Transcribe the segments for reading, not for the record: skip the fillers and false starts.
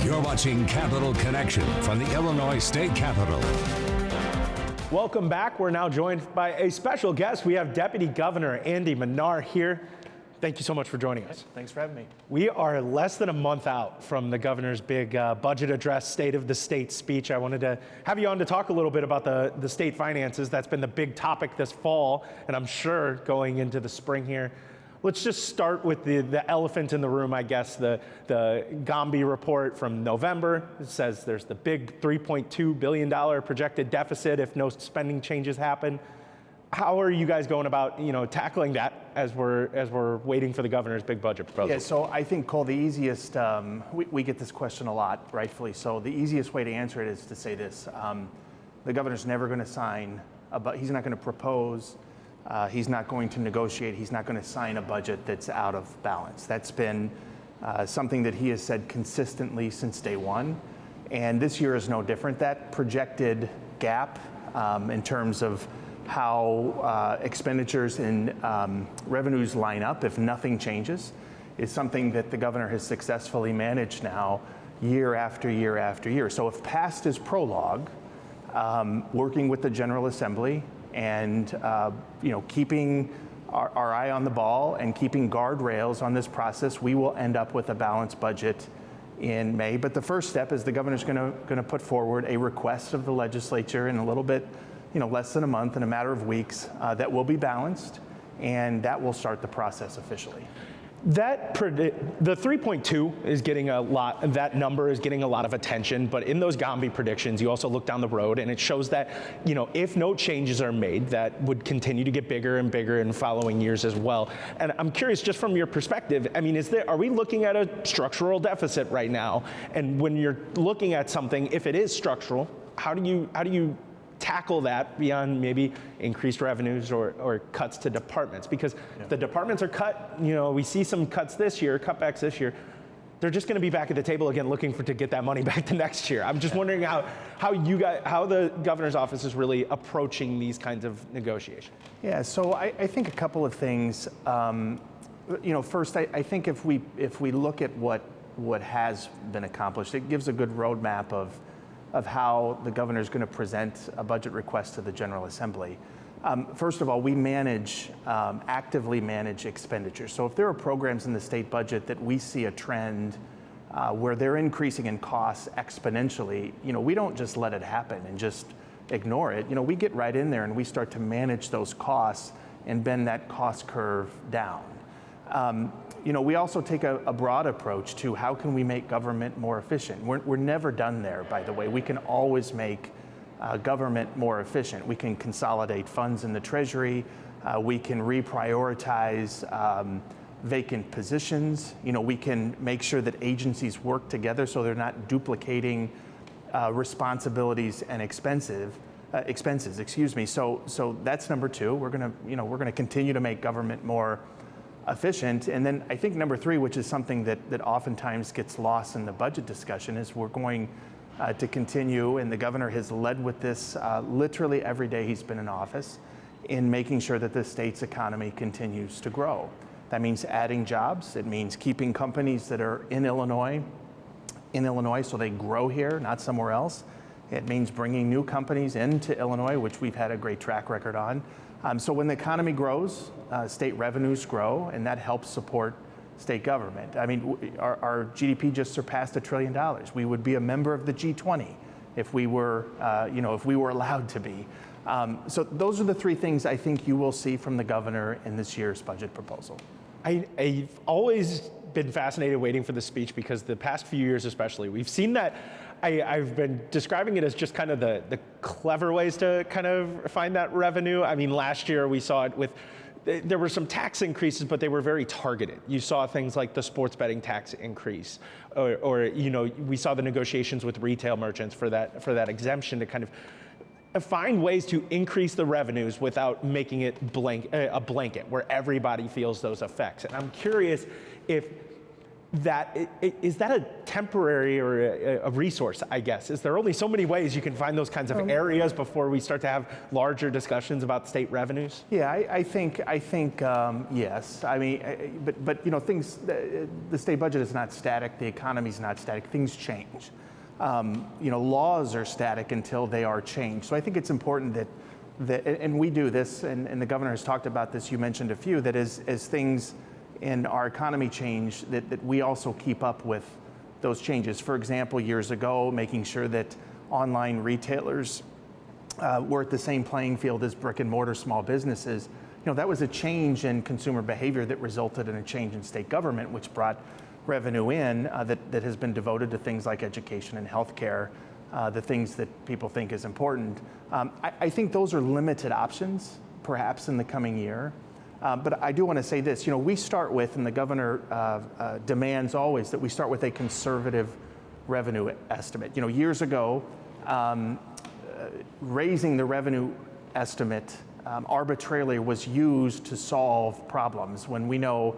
You're watching Capital Connection from the Illinois State Capitol. Welcome back. We're now joined by a special guest. We have Deputy Governor Andy Manar here. Thank you so much for joining us. Thanks for having me. We are less than a month out from the governor's big budget address, State of the State speech. I wanted to have you on to talk a little bit about the state finances. That's been the big topic this fall, and I'm sure going into the spring here. Let's just start with the elephant in the room, I guess, the Gombe report from November. It says there's the big $3.2 billion projected deficit if no spending changes happen. How are you guys going about, tackling that as we're waiting for the governor's big budget proposal? Yeah, so I think, Cole, the easiest, we get this question a lot, rightfully so. The easiest way to answer it is to say this. The governor's never going to sign, he's not going to propose, he's not going to negotiate, he's not going to sign a budget that's out of balance. That's been something that he has said consistently since day one. And this year is no different. That projected gap in terms of how expenditures and revenues line up if nothing changes is something that the governor has successfully managed now year after year after year. So if past is prologue, working with the General Assembly and keeping our eye on the ball and keeping guardrails on this process, we will end up with a balanced budget in May. But the first step is the governor's going to put forward a request of the legislature in a little bit less than a month, in a matter of weeks, that will be balanced, and that will start the process officially. The 3.2 is getting that number is getting a lot of attention, but in those Gombe predictions, you also look down the road and it shows that, if no changes are made, that would continue to get bigger and bigger in following years as well. And I'm curious, just from your perspective, are we looking at a structural deficit right now? And when you're looking at something, if it is structural, how do you tackle that beyond maybe increased revenues or cuts to departments? Because if the departments are cut, we see some cuts this year, cutbacks this year, they're just going to be back at the table again looking to get that money back to next year. I'm just wondering how the governor's office is really approaching these kinds of negotiations. Yeah, so I think a couple of things. First, I think if we look at what has been accomplished, it gives a good roadmap of how the governor is going to present a budget request to the General Assembly. First of all, we actively manage expenditures. So if there are programs in the state budget that we see a trend where they're increasing in costs exponentially, we don't just let it happen and just ignore it. We get right in there and we start to manage those costs and bend that cost curve down. We also take a broad approach to how can we make government more efficient. We're never done there, by the way. We can always make government more efficient. We can consolidate funds in the Treasury. We can reprioritize vacant positions. We can make sure that agencies work together so they're not duplicating responsibilities and expenses. So that's number two. We're gonna continue to make government more efficient. And then I think number three, which is something that oftentimes gets lost in the budget discussion, is we're going to continue, and the governor has led with this literally every day he's been in office, in making sure that the state's economy continues to grow. That means adding jobs. It means keeping companies that are in Illinois so they grow here, not somewhere else. It means bringing new companies into Illinois, which we've had a great track record on. So when the economy grows, state revenues grow, and that helps support state government. Our GDP just surpassed $1 trillion. We would be a member of the G20 if we were allowed to be. So those are the three things I think you will see from the governor in this year's budget proposal. I've always been fascinated waiting for the speech because the past few years especially, we've seen that. I've been describing it as just kind of the clever ways to kind of find that revenue. Last year we saw it there were some tax increases, but they were very targeted. You saw things like the sports betting tax increase, or we saw the negotiations with retail merchants for that exemption to kind of find ways to increase the revenues without making it a blanket where everybody feels those effects. And I'm curious if is that a temporary or a resource, I guess? Is there only so many ways you can find those kinds of areas before we start to have larger discussions about state revenues? Yeah, I think yes. I mean, but things. The state budget is not static. The economy is not static. Things change. Laws are static until they are changed. So I think it's important that and we do this, and the governor has talked about this. You mentioned a few. That as things in our economy change, that we also keep up with those changes. For example, years ago, making sure that online retailers were at the same playing field as brick and mortar small businesses. That was a change in consumer behavior that resulted in a change in state government, which brought revenue in that has been devoted to things like education and healthcare, the things that people think is important. I think those are limited options, perhaps in the coming year. But I do want to say this, we start with, and the governor demands always that we start with a conservative revenue estimate. Years ago, raising the revenue estimate arbitrarily was used to solve problems when we know,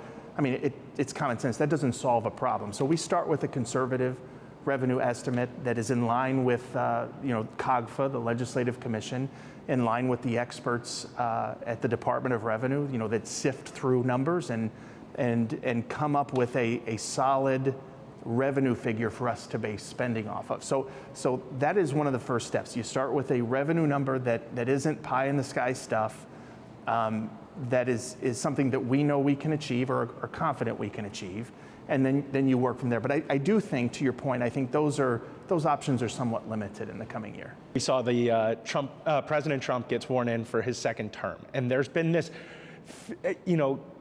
it's common sense, that doesn't solve a problem. So we start with a conservative revenue estimate that is in line with, COGFA, the Legislative Commission, in line with the experts at the Department of Revenue, that sift through numbers and come up with a solid revenue figure for us to base spending off of. So that is one of the first steps. You start with a revenue number that isn't pie in the sky stuff, that is something that we know we can achieve or are confident we can achieve, and then you work from there. But I do think, to your point, I think those options are somewhat limited in the coming year. We saw the President Trump get sworn in for his second term, and there's been this,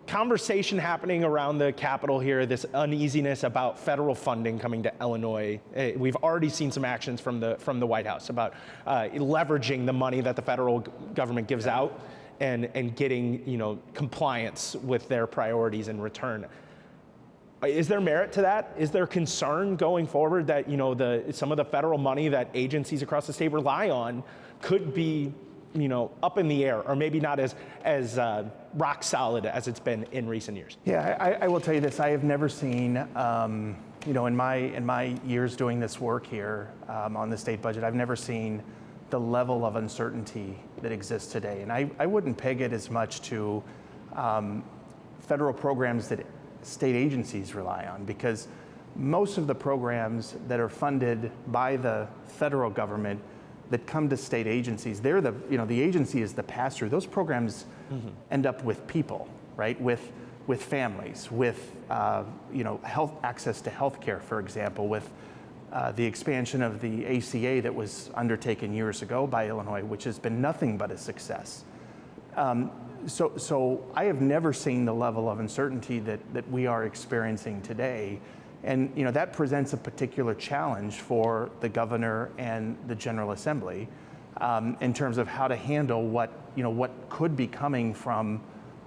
conversation happening around the Capitol here, this uneasiness about federal funding coming to Illinois. We've already seen some actions from the White House about leveraging the money that the federal government gives out and getting compliance with their priorities in return. Is there merit to that? Is there concern going forward that some of the federal money that agencies across the state rely on could be up in the air, or maybe not as rock solid as it's been in recent years? Yeah, I will tell you this. I have never seen, in my years doing this work here on the state budget, I've never seen the level of uncertainty that exists today. And I wouldn't peg it as much to federal programs that state agencies rely on, because most of the programs that are funded by the federal government that come to state agencies, they're the agency is the pass-through. Those programs end up with people, right? With families, with health access to health care, for example, with the expansion of the ACA that was undertaken years ago by Illinois, which has been nothing but a success. So I have never seen the level of uncertainty that we are experiencing today. And that presents a particular challenge for the governor and the General Assembly in terms of how to handle what could be coming from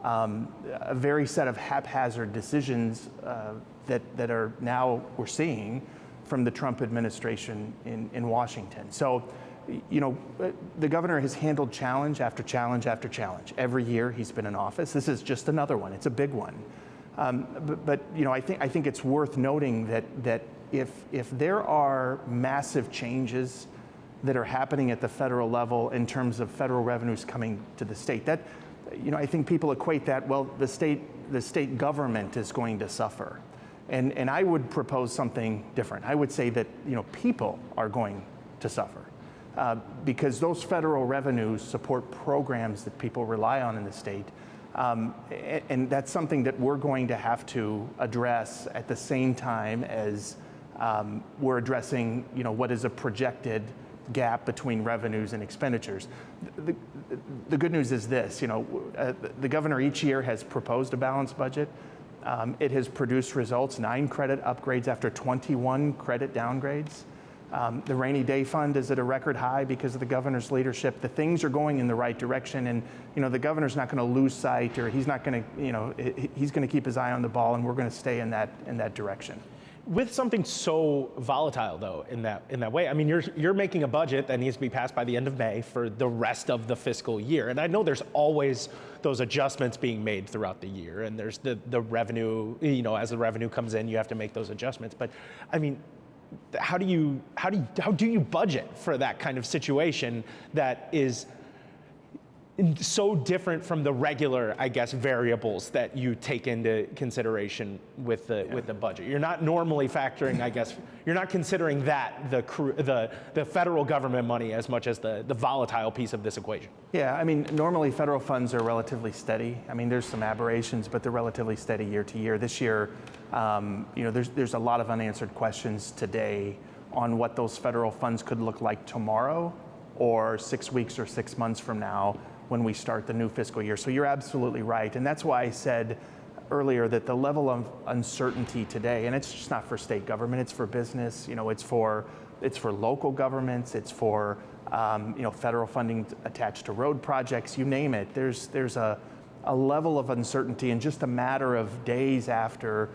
a very set of haphazard decisions that are now we're seeing from the Trump administration in Washington. So, the governor has handled challenge after challenge after challenge. Every year he's been in office. This is just another one. It's a big one. But I think it's worth noting that if there are massive changes that are happening at the federal level in terms of federal revenues coming to the state, that I think people equate that, well, the state government is going to suffer, and I would propose something different. I would say that people are going to suffer because those federal revenues support programs that people rely on in the state. And that's something that we're going to have to address at the same time as we're addressing, what is a projected gap between revenues and expenditures. The good news is this, the governor each year has proposed a balanced budget. It has produced results, 9 credit upgrades after 21 credit downgrades. The rainy day fund is at a record high because of the governor's leadership. The things are going in the right direction, and the governor's not going to lose sight, or he's not going to, he's going to keep his eye on the ball, and we're going to stay in that direction. With something so volatile, though, in that way, I mean, you're making a budget that needs to be passed by the end of May for the rest of the fiscal year, and I know there's always those adjustments being made throughout the year, and there's the revenue, as the revenue comes in, you have to make those adjustments. But I mean, how do you budget for that kind of situation that is so different from the regular, I guess, variables that you take into consideration with the budget? You're not normally factoring, I guess, you're not considering that the federal government money as much as the volatile piece of this equation. Yeah, I mean, normally federal funds are relatively steady. I mean, there's some aberrations, but they're relatively steady year to year. This year, there's a lot of unanswered questions today on what those federal funds could look like tomorrow or 6 weeks or 6 months from now when we start the new fiscal year. So you're absolutely right. And that's why I said earlier that the level of uncertainty today, and it's just not for state government, it's for business, it's for local governments, it's for federal funding attached to road projects, you name it. There's a level of uncertainty in just a matter of days after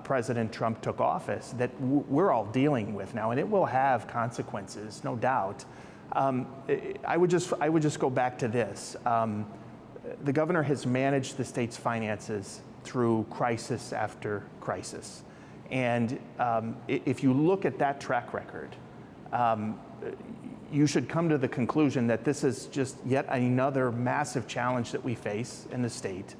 President Trump took office that we're all dealing with now, and it will have consequences, no doubt. I would just go back to this. The governor has managed the state's finances through crisis after crisis. And if you look at that track record, you should come to the conclusion that this is just yet another massive challenge that we face in the state,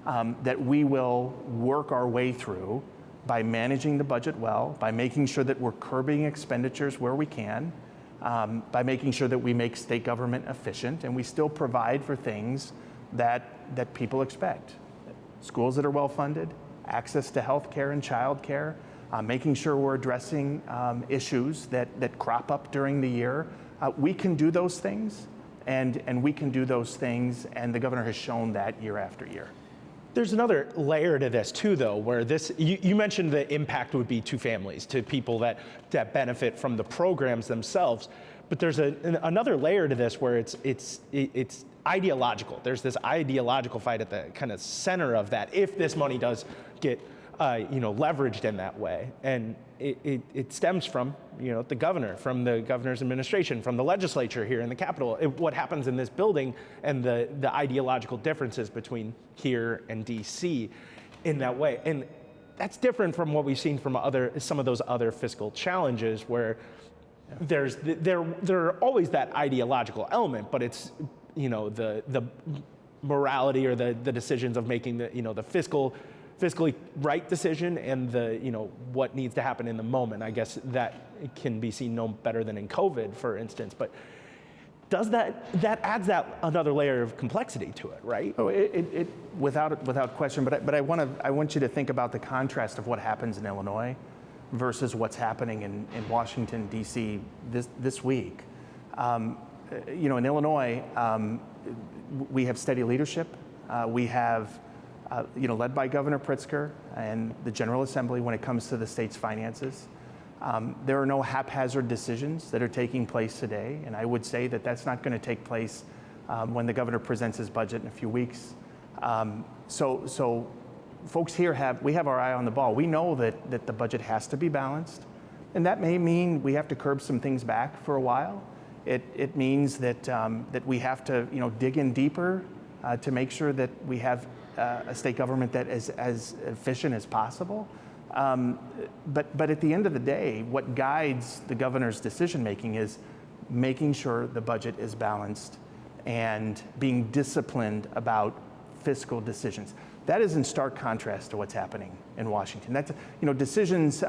that we will work our way through by managing the budget well, by making sure that we're curbing expenditures where we can, by making sure that we make state government efficient, and we still provide for things that people expect. Schools that are well funded, access to health care and child care, making sure we're addressing issues that crop up during the year. We can do those things, and we can do those things, and the governor has shown that year after year. There's another layer to this too, though, where you mentioned the impact would be to families, to people that benefit from the programs themselves. But there's another layer to this where it's ideological. There's this ideological fight at the kind of center of that. If this money does get leveraged in that way, and it stems from the governor, from the governor's administration, from the legislature here in the Capitol, what happens in this building, and the ideological differences between here and DC in that way. And that's different from what we've seen from some of those other fiscal challenges where there are always that ideological element, but it's the morality or the decisions of making the fiscally right decision and what needs to happen in the moment. I guess that can be seen no better than in COVID, for instance. But does that adds that another layer of complexity to it, right? Oh, it without question. But I want you to think about the contrast of what happens in Illinois versus what's happening in Washington D.C. this week. In Illinois, we have steady leadership. We have led by Governor Pritzker and the General Assembly when it comes to the state's finances. There are no haphazard decisions that are taking place today, and I would say that that's not going to take place when the governor presents his budget in a few weeks. So folks here we have our eye on the ball. We know that the budget has to be balanced, and that may mean we have to curb some things back for a while. It means that we have to dig in deeper to make sure that we have a state government that is as efficient as possible. But at the end of the day, what guides the governor's decision making is making sure the budget is balanced and being disciplined about fiscal decisions. That is in stark contrast to what's happening in Washington. That's decisions.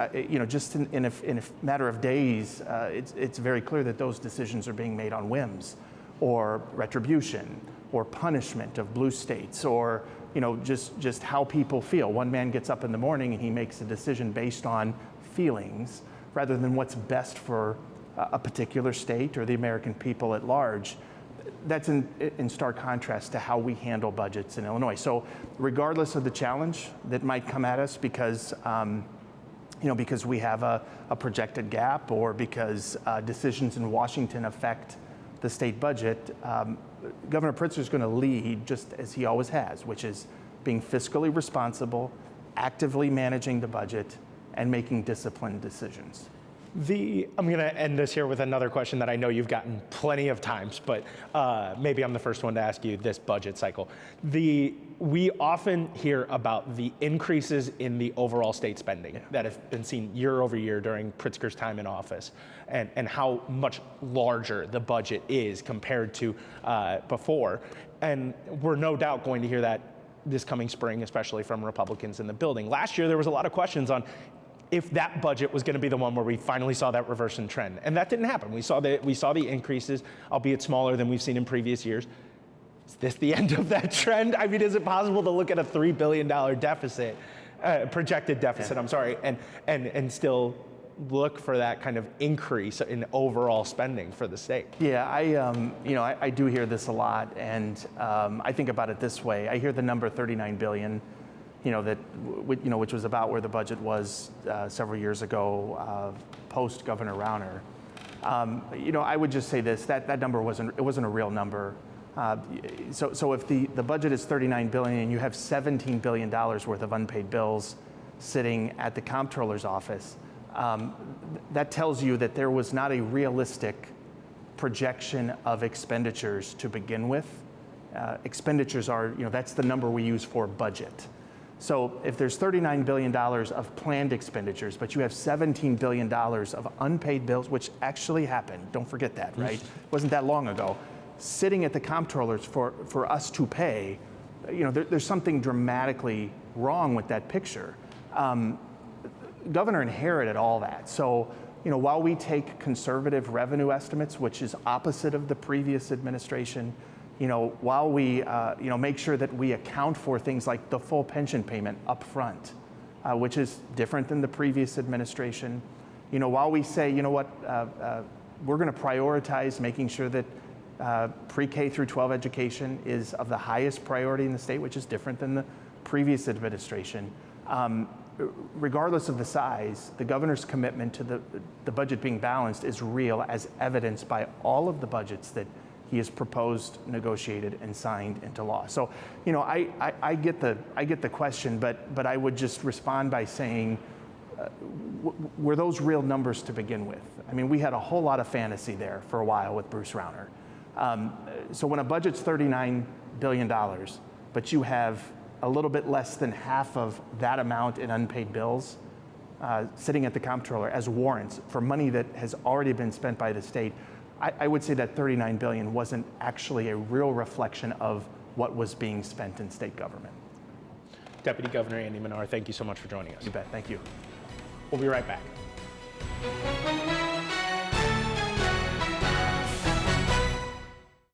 Just in a matter of days, it's very clear that those decisions are being made on whims, or retribution, or punishment of blue states, or just how people feel. One man gets up in the morning and he makes a decision based on feelings rather than what's best for a particular state or the American people at large. That's in stark contrast to how we handle budgets in Illinois. So regardless of the challenge that might come at us because we have a projected gap, or because decisions in Washington affect the state budget, Governor Pritzker is going to lead just as he always has, which is being fiscally responsible, actively managing the budget, and making disciplined decisions. I'm going to end this here with another question that I know you've gotten plenty of times, but maybe I'm the first one to ask you this budget cycle. We often hear about the increases in the overall state spending that have been seen year over year during Pritzker's time in office, and how much larger the budget is compared to before. And we're no doubt going to hear that this coming spring, especially from Republicans in the building. Last year, there was a lot of questions on if that budget was going to be the one where we finally saw that reverse in trend. And that didn't happen. We saw the increases, albeit smaller than we've seen in previous years. Is this the end of that trend? I mean, is it possible to look at a $3 billion deficit, projected deficit, I'm sorry, and still look for that kind of increase in overall spending for the state? Yeah, I do hear this a lot, and I think about it this way. I hear the number 39 billion, which was about where the budget was several years ago, post Governor Rauner. I would just say this: that number wasn't a real number. So if the budget is 39 billion and you have $17 billion worth of unpaid bills sitting at the comptroller's office, that tells you that there was not a realistic projection of expenditures to begin with. Expenditures are, that's the number we use for budget. So if there's $39 billion of planned expenditures, but you have $17 billion of unpaid bills, which actually happened, don't forget that, right? It wasn't that long ago, sitting at the comptrollers for us to pay, there's something dramatically wrong with that picture. Governor inherited all that. So, while we take conservative revenue estimates, which is opposite of the previous administration, while we, make sure that we account for things like the full pension payment up front, which is different than the previous administration, while we say, we're going to prioritize making sure that pre-K through 12 education is of the highest priority in the state, which is different than the previous administration. Regardless of the size, the governor's commitment to the budget being balanced is real, as evidenced by all of the budgets that he has proposed, negotiated, and signed into law. So, I get the question, but I would just respond by saying, were those real numbers to begin with? I mean, we had a whole lot of fantasy there for a while with Bruce Rauner. So when a budget's $39 billion, but you have a little bit less than half of that amount in unpaid bills sitting at the comptroller as warrants for money that has already been spent by the state, I would say that $39 billion wasn't actually a real reflection of what was being spent in state government. Deputy Governor Andy Menard, thank you so much for joining us. You bet. Thank you. We'll be right back.